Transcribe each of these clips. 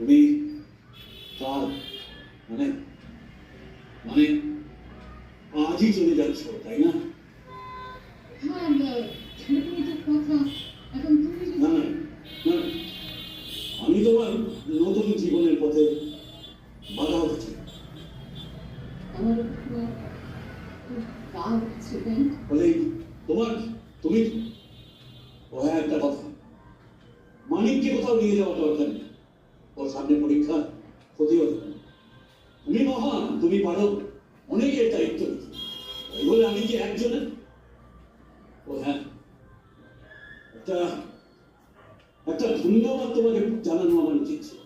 তুমি কাল মানে মানে আজই চলে যাচ্ছ, তাই না? হ্যাঁ, ছেলেমেয়েদের কথা এখন তুমি না না না, আমি তোমার নতুন জীবনের পথে বাধা হতে চাই। আমার রাগ ছিলেন। বলে তোমার তুমি ও হ্যাঁ, একটা কথা, মানিককে কোথাও নিয়ে যাওয়া দরকার নেই। ওর সামনে পরীক্ষা, ক্ষতি হতে পারে। তুমি মহান, তুমি পারো অনেকের দায়িত্ব নিতে, এই বলে আমি কি একজনের? ও হ্যাঁ, একটা একটা ধন্যবাদ তোমাকে জানানো আমার উচিত ছিল।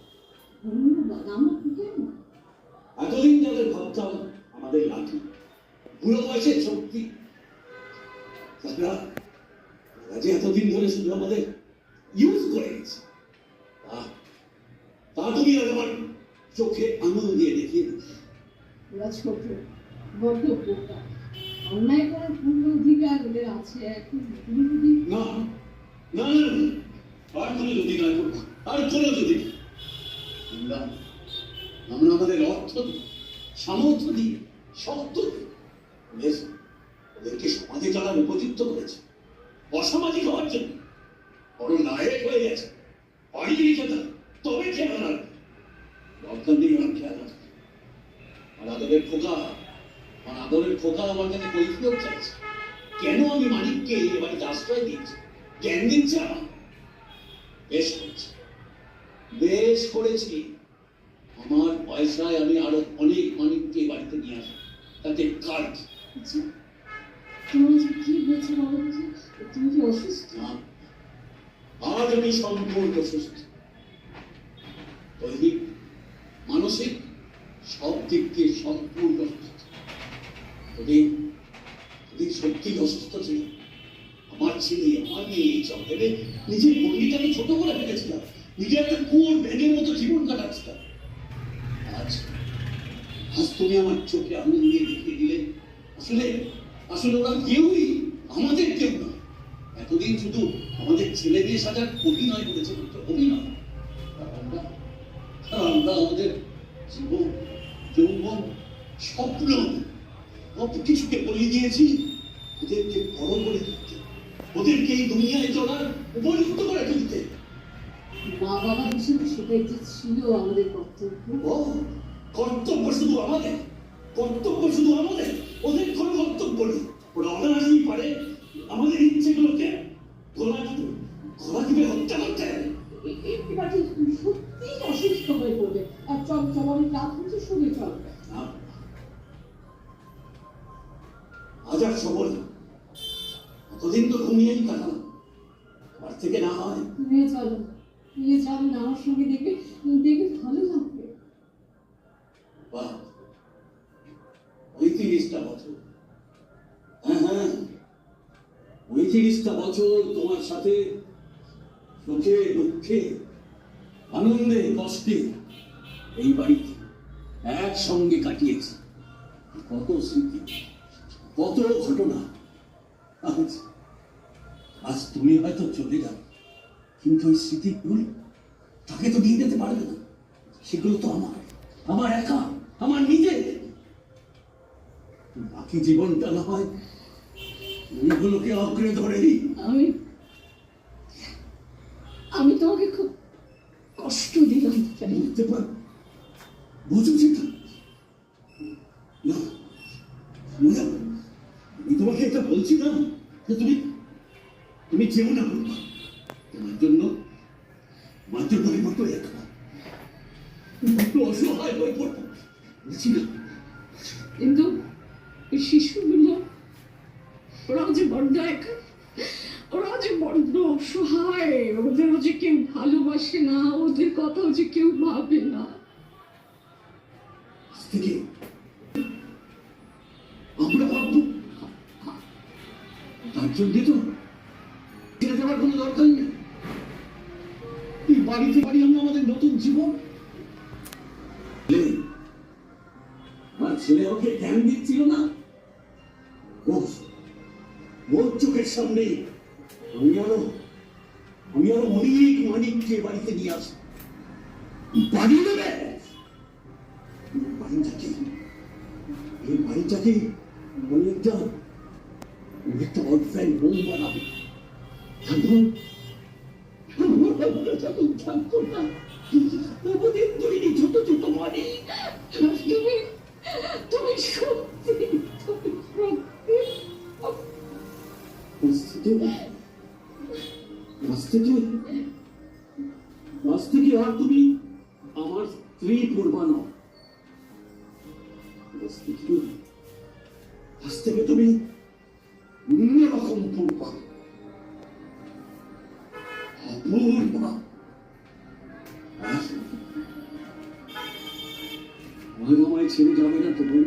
ধন্যবাদ আমাকে কেন? এতদিন যাদের ভাবতাম আমাদের লাঠি, বুড়ো বয়সের শক্তি, তারা যে এতদিন ধরে শুধু আমাদের ইউজ করে গেছে, তা তুমি আজ আমার চোখে আঙুল দিয়ে দেখিয়ে দিচ্ছি। ওরা ছোট, বড্ড বোকা। অন্যায় করার পূর্ণ অধিকার ওদের আছে। এখন তুমি যদি না না না, আর কোনো যদি না করবো, আর কোনো যদি না। আমরা আমরা আমাদের অর্থ দিই, সামর্থ্য দিই, শক্ত দিই, ওদেরকে সমাজে চলার উপযুক্ত করেছে। অসামাজিক হওয়ার জন্য বড় নায়ক হয়ে গেছে, পাড়িয়ে যেতে তবে খেয়াল রাখবে, দরকার নেই আমার খেয়াল রাখবে। আর আদরের খোকা, আমার আদরের খোকা আমার কাছে কৈফিয়ত চাইছে, কেন আমি মানিককে এ বাড়িতে আশ্রয় দিয়েছি, জ্ঞান দিচ্ছে আমার। বেশ করেছি, বেশ করেছি। আমার পয়সায় আমি আরো অনেক মানিককে বাড়িতে নিয়ে আসি, তাতে কার কি? আচ্ছা, তোমার যে কি হয়েছে বলো তো? তুমি কি অসুস্থ? না, আজ আমি সম্পূর্ণ সুস্থ, দৈহিক মানসিক সব দিক দিয়ে সম্পূর্ণ সুস্থ। যদি যদি সত্যি অসুস্থ ছিল, আমার ছেলে আমার মেয়ে এইসব ভেবে নিজের পরিটাকে ছোট করে ফেলেছিলাম, নিজের একটা কুয়োর ব্যাঙের মতো জীবন কাটাচ্ছিলাম। আজ আজ তুমি আমার চোখে আঙুল দিয়ে দেখিয়ে দিলে আসলে আসলে ওরা কেউই আমাদের কেউ না। এতদিন শুধু আমাদের ছেলে দিয়ে সাজার অভিনয় করেছে, অভিনয়। আর আমরা আমাদের জীবন, যৌবন, স্বপ্ন সব কিছুকে বলি দিয়েছি ওদেরকে বড় করে তুলতে, ওদেরকে এই দুনিয়ায় চলার উপযুক্ত করে তুলতে। মা বাবা হিসেবে সেটাই যে ছিল আমাদের কর্তব্য। ও কর্তব্য শুধু আমাদের, কর্তব্য শুধু আমাদের, ওদের কোনো কর্তব্য নেই। ওরা অনায়াসেই পারে আমাদের ইচ্ছেগুলোকে গলা দিবে, হত্যা করতে। এবার যে সত্যি অসুস্থ হয়ে পড়বে আর চমচমানি রাত হচ্ছে শরীর চলবে। আজ আর সবল এতদিন তো ঘুমিয়েই কাটালাম, আর থেকে না হয় নিয়ে চলো, নিয়ে চলো না আমার সঙ্গে, দেখে দেখে ভালো লাগবে। বাহ, ৩৫টা বছর, হ্যাঁ হ্যাঁ ৩৫টা বছর তোমার সাথে সুখে দুঃখে আনন্দে কষ্টে এই বাড়িতে একসঙ্গে কাটিয়েছি। কত স্মৃতি, কত ঘটনা। আজ আজ তুমি হয়তো চলে যাও, কিন্তু ওই স্মৃতিগুলো তাকে তো নিয়ে যেতে পারবে না। সেগুলো তো আমার, আমার একা, আমার নিজের। বাকি জীবনটা না হয় ওইগুলোকে আঁকড়ে ধরে দিই। আমি আমি তোমাকে খুব কষ্ট দিলাম। বুঝতে পার, বুঝো সেটা না, না, আমি তোমাকে এটা বলছি না যে তুমি তুমি যেও না, তোমার জন্য আমি বড্ড একা, বড্ড অসহায় হয়ে পড়বো, বুঝছি না। কিন্তু ওই শিশুগুলো, ওরাও যে বড্ড একা, ওরাও যে বড্ড অসহায়, ওদেরও যে কেউ ভালোবাসে না, ওদের কথাও যে কেউ ভাবে না। আজ থেকে আমরা ভাববো, তার জন্য তো ছেড়ে যাওয়ার কোনো দরকার নেই। এই বাড়িতে বাড়ি আমরা আমাদের নতুন জীবন। আমার ছেলে ওকে জ্ঞান দিচ্ছিল না, ওর চোখের সামনেই আমি আরো অনেক মানিককে বাড়িতে নিয়ে আসি। বাড়ি নেবে? বাড়িটাকে, এই বাড়িটাকে অনেকটা অনেকটা অফলাইন হোম বানাবে। যখন যখন থাকতো না, ওদের তৈরি ছোট ছোট বাড়ি। তুমি তুমি সত্যি তুমি সত্যি আজ থেকে আর তুমি আমার স্ত্রী করবা না। আজ থেকে তুমি অন্যরকম করবা। অপূর্বা। আর আমায় ছেড়ে যাবে না তো বোন?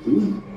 হুম?